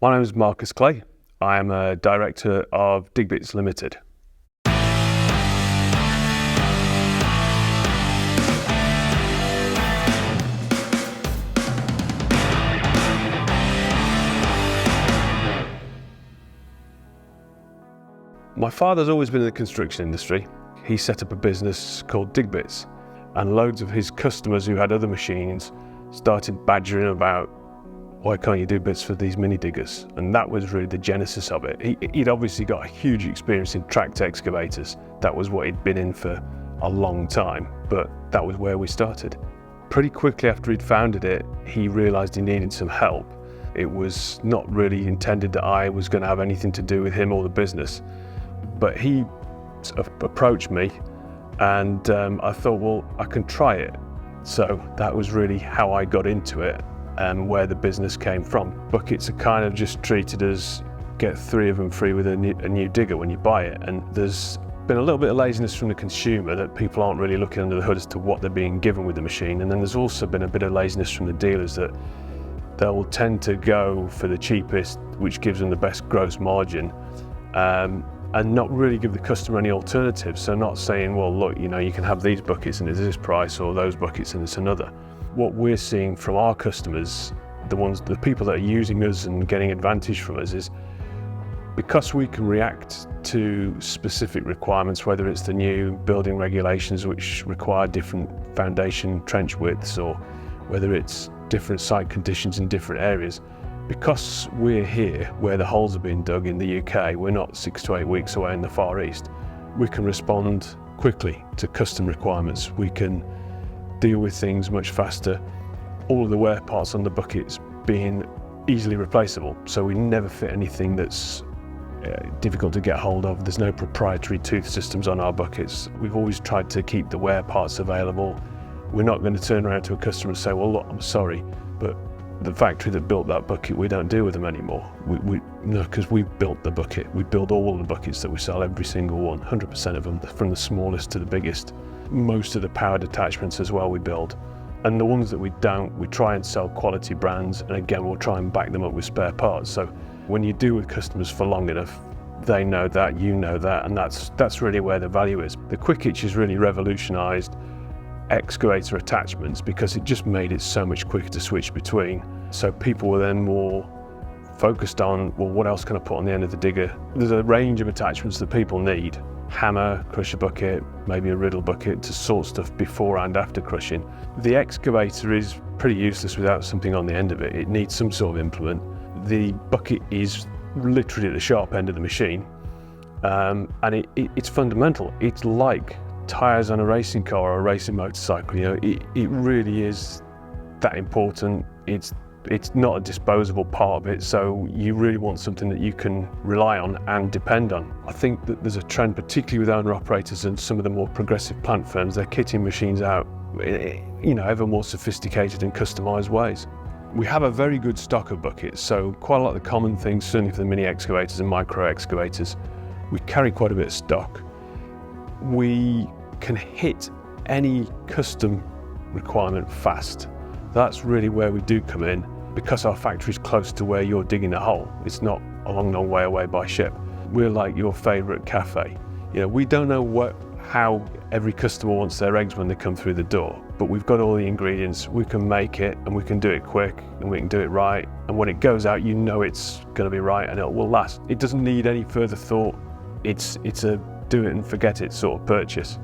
My name is Marcus Clay. I am a director of DIGBITS Limited. My father's always been in the construction industry. He set up a business called DIGBITS, and loads of his customers who had other machines started badgering about, why can't you do bits for these mini diggers? And that was really the genesis of it. He'd obviously got a huge experience in tracked excavators. That was what he'd been in for a long time, but that was where we started. Pretty quickly after he'd founded it, he realized he needed some help. It was not really intended that I was going to have anything to do with him or the business, but he approached me and I thought, well, I can try it. So that was really how I got into it and where the business came from. Buckets are kind of just treated as get 3 of them free with a new digger when you buy it. And there's been a little bit of laziness from the consumer that people aren't really looking under the hood as to what they're being given with the machine. And then there's also been a bit of laziness from the dealers that they'll tend to go for the cheapest, which gives them the best gross margin, and not really give the customer any alternatives. So not saying, well, look, you can have these buckets and it's this price, or those buckets and it's another. What we're seeing from our customers, the people that are using us and getting advantage from us, is because we can react to specific requirements, whether it's the new building regulations which require different foundation trench widths, or whether it's different site conditions in different areas. Because we're here where the holes are being dug in the UK, we're not 6 to 8 weeks away in the Far East, we can respond quickly to custom requirements. We can deal with things much faster. All of the wear parts on the buckets being easily replaceable, so we never fit anything that's difficult to get hold of. There's no proprietary tooth systems on our buckets. We've always tried to keep the wear parts available. We're not going to turn around to a customer and say, well, look, I'm sorry, but the factory that built that bucket, we don't deal with them anymore. No, because we built the bucket. We build all the buckets that we sell, every single one, 100% of them, from the smallest to the biggest. Most of the powered attachments as well we build. And the ones that we don't, we try and sell quality brands, and again, we'll try and back them up with spare parts. So when you deal with customers for long enough, they know that, you know that, and that's really where the value is. The Quick Hitch has really revolutionized excavator attachments because it just made it so much quicker to switch between. So people were then more focused on, well, what else can I put on the end of the digger? There's a range of attachments that people need. Hammer, crusher bucket, maybe a riddle bucket to sort stuff before and after crushing. The excavator is pretty useless without something on the end of it. It needs some sort of implement. The bucket is literally at the sharp end of the machine, and it's fundamental. It's like tyres on a racing car or a racing motorcycle. It really is that important. It's not a disposable part of it, so you really want something that you can rely on and depend on. I think that there's a trend, particularly with owner-operators and some of the more progressive plant firms, they're kitting machines out, ever more sophisticated and customised ways. We have a very good stock of buckets, so quite a lot of the common things, certainly for the mini excavators and micro excavators, we carry quite a bit of stock. We can hit any custom requirement fast. That's really where we do come in, because our factory is close to where you're digging the hole. It's not a long way away by ship. We're like your favourite cafe. We don't know how every customer wants their eggs when they come through the door, but we've got all the ingredients. We can make it, and we can do it quick, and we can do it right. And when it goes out, it's going to be right, and it will last. It doesn't need any further thought. It's a do it and forget it sort of purchase.